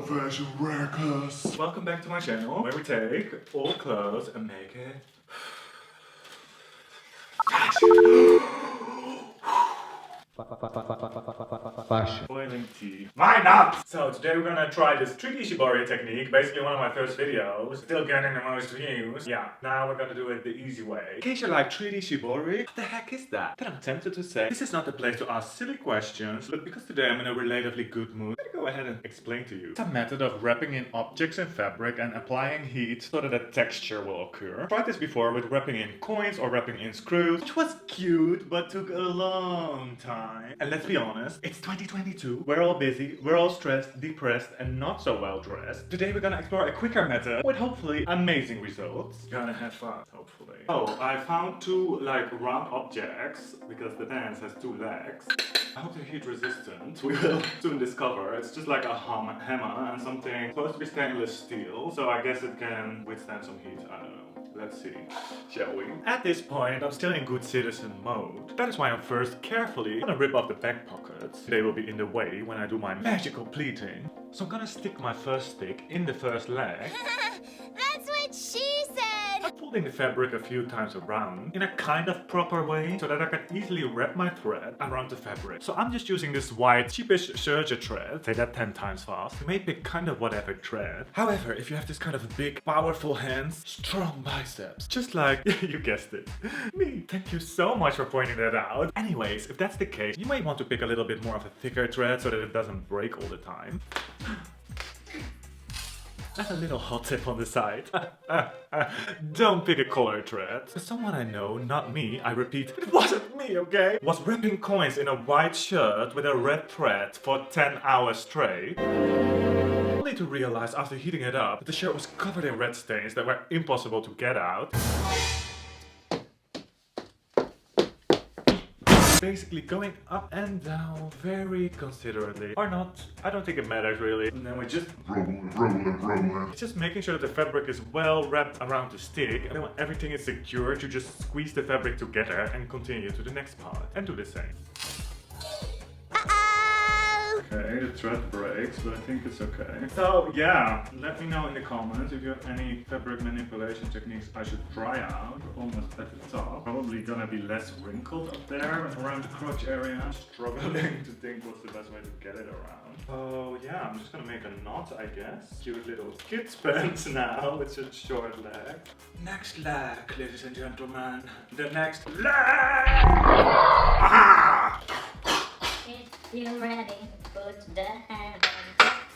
fashion wreckers. Welcome back to my channel where we take old clothes and make it fashion. Boiling tea. My nuts! So today we're gonna try this tricky Shibori technique, basically one of my first videos. Still getting the most views. Yeah, now we're gonna do it the easy way. In case you're like, 3D Shibori? What the heck is that? Then I'm tempted to say, this is not the place to ask silly questions, but because today I'm in a relatively good mood, I'm gonna go ahead and explain to you. It's a method of wrapping in objects in fabric and applying heat so that a texture will occur. I tried this before with wrapping in coins or wrapping in screws, which was cute, but took a long time. And let's be honest, it's 2022, we're all busy, we're all stressed, depressed, and not so well dressed. Today we're gonna explore a quicker method with hopefully amazing results. Gonna have fun, hopefully. Oh, I found two like round objects, because the dance has two legs. I hope they're heat resistant. We will soon discover. It's just like a hammer and something supposed to be stainless steel, so I guess it can withstand some heat, I don't know. Let's see, shall we? At this point, I'm still in good citizen mode. That is why I'm first carefully gonna rip off the back pockets. They will be in the way when I do my magical pleating. So I'm gonna stick my first stick in the first leg. That's what she said! I'm folding the fabric a few times around in a kind of proper way so that I can easily wrap my thread around the fabric. So I'm just using this white cheapish serger thread, say that 10 times fast, to make it kind of whatever thread. However, if you have this kind of big, powerful hands, strong biceps, just like, you guessed it, me. Thank you so much for pointing that out. Anyways, if that's the case, you may want to pick a little bit more of a thicker thread so that it doesn't break all the time. That's a little hot tip on the side. Don't pick a color thread. Someone I know, not me, I repeat, it wasn't me, okay? Was wrapping coins in a white shirt with a red thread for 10 hours straight. Only to realize after heating it up that the shirt was covered in red stains that were impossible to get out. Basically going up and down very considerately. Or not, I don't think it matters really. And then we just Rolling. It's just making sure that the fabric is well wrapped around the stick, and then when everything is secure, you just squeeze the fabric together and continue to the next part. And do the same. Okay, the thread breaks, but I think it's okay. So yeah, let me know in the comments if you have any fabric manipulation techniques I should try out. We're almost at the top. Probably gonna be less wrinkled up there around the crotch area. I'm struggling to think what's the best way to get it around. Oh yeah, I'm just gonna make a knot, I guess. Cute little kids pants now with such short leg. Next leg, ladies and gentlemen. The next leg! Aha! If you're ready, put the hand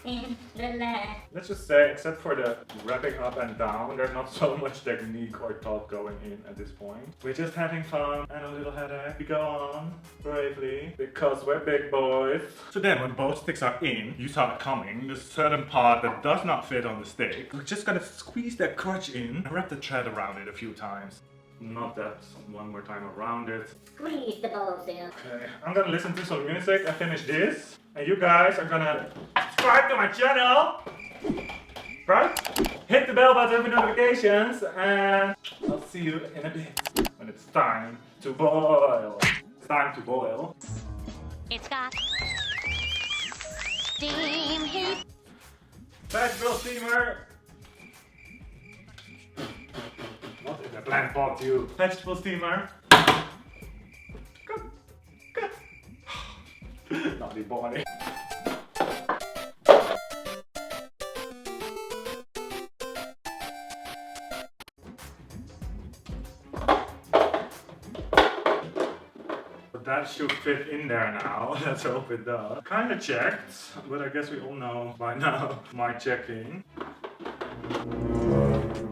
in the leg. Let's just say, except for the wrapping up and down, there's not so much technique or thought going in at this point. We're just having fun and a little headache. We go on bravely because we're big boys. So then when both sticks are in, you saw it coming, there's a certain part that does not fit on the stick. We're just gonna squeeze that crotch in and wrap the thread around it a few times. Not that, one more time around it. Squeeze the balls in. Okay, I'm gonna listen to some music and finish this. And you guys are gonna subscribe to my channel! Right? Hit the bell button for notifications and I'll see you in a bit when it's time to boil. It's time to boil. It's got steam heat. Vegetable steamer! What in the plant pot, you? Vegetable steamer. Good. Naughty boy. That should fit in there now. Let's hope it does. Kinda checked, but I guess we all know by now my checking.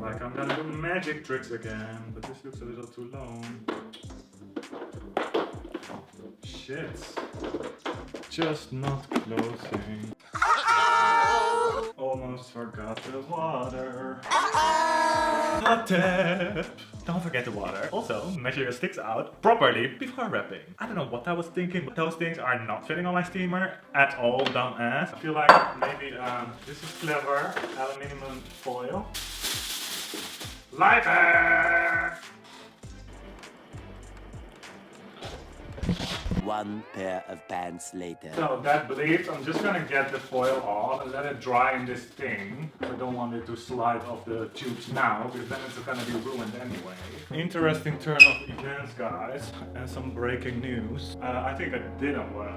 Like I'm gonna do magic tricks again, but this looks a little too long. Shit. Just not closing. Almost forgot the water. Hot tip! Don't forget the water. Also, measure your sticks out properly before wrapping. I don't know what I was thinking, but those things are not fitting on my steamer at all, dumbass. I feel like maybe this is clever. Aluminium foil. Lighter! one pair of pants later. So that bleeds, I'm just gonna get the foil off and let it dry in this thing. I don't want it to slide off the tubes now, because then it's gonna be ruined anyway. Interesting turn of events, guys, and some breaking news. I think it didn't work.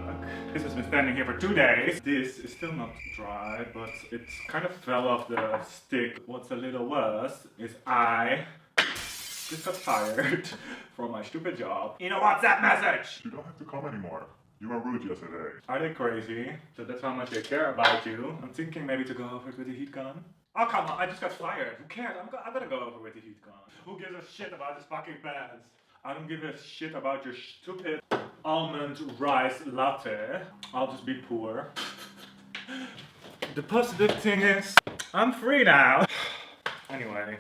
This has been standing here for 2 days. This is still not dry, but it kind of fell off the stick. What's a little worse is I just got fired from my stupid job. You know what's that message? You don't have to come anymore. You were rude yesterday. Are they crazy? So that's how much they care about you. I'm thinking maybe to go over it with the heat gun. Oh come on, I just got fired. Who cares? I'm gonna go over with the heat gun. Who gives a shit about this fucking pants? I don't give a shit about your stupid almond rice latte. I'll just be poor. The positive thing is, I'm free now. Anyway.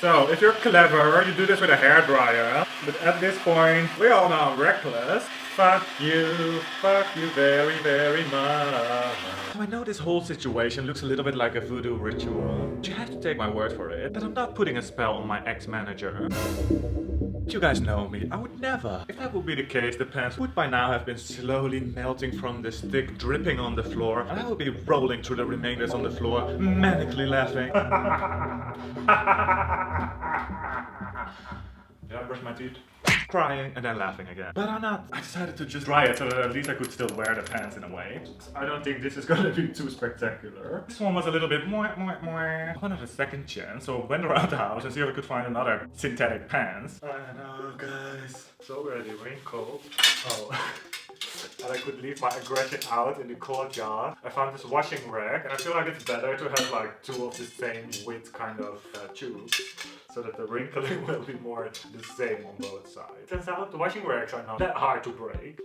So, if you're clever, you do this with a hairdryer. But at this point, we all know I'm reckless. Fuck you very, very much. So I know this whole situation looks a little bit like a voodoo ritual. But you have to take my word for it that I'm not putting a spell on my ex-manager. You guys know me, I would never. If that would be the case, the pants would by now have been slowly melting from the stick, dripping on the floor, and I would be rolling through the remainders on the floor, manically laughing. Yeah, I brushed my teeth. Crying and then laughing again. But I'm not. I decided to just dry it so that at least I could still wear the pants in a way. I don't think this is gonna be too spectacular. This one was a little bit more. I wanted a second chance, so I went around the house and see if I could find another synthetic pants. I know, guys. It's already rain cold. Oh. And I could leave my aggression out in the courtyard. I found this washing rack, and I feel like it's better to have like 2 of the same width kind of tubes, so that the wrinkling will be more the same on both sides. Turns out the washing racks are not that hard to break.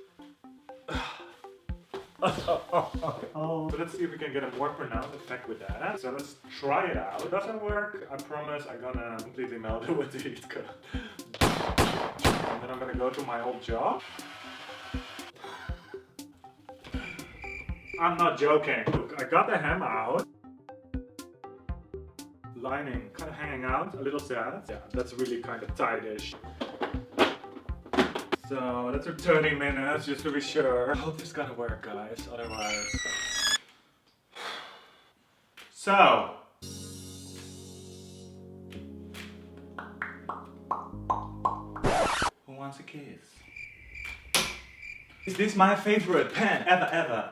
So let's see if we can get a more pronounced effect with that. So let's try it out. If it doesn't work, I promise I'm gonna completely melt it with the heat gun. And then I'm gonna go to my old job. I'm not joking. Look, I got the hem out. Lining kind of hanging out, a little sad. Yeah, that's really kind of tight-ish. So that took 30 minutes just to be sure. I hope this is gonna work, guys, otherwise. So. Who wants a kiss? Is this my favorite pen ever?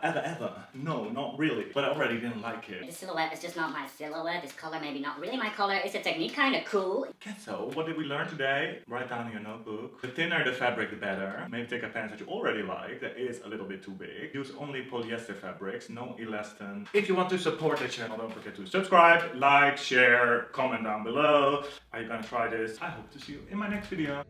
No, not really, but I already didn't like it. The silhouette is just not my silhouette. This color maybe not really my color. Is the technique kind of cool? Guess so. What did we learn today? Write down in your notebook. The thinner the fabric, the better. Maybe take a pants that you already like, that is a little bit too big. Use only polyester fabrics, no elastin. If you want to support the channel, don't forget to subscribe, like, share, comment down below. Are you gonna try this? I hope to see you in my next video.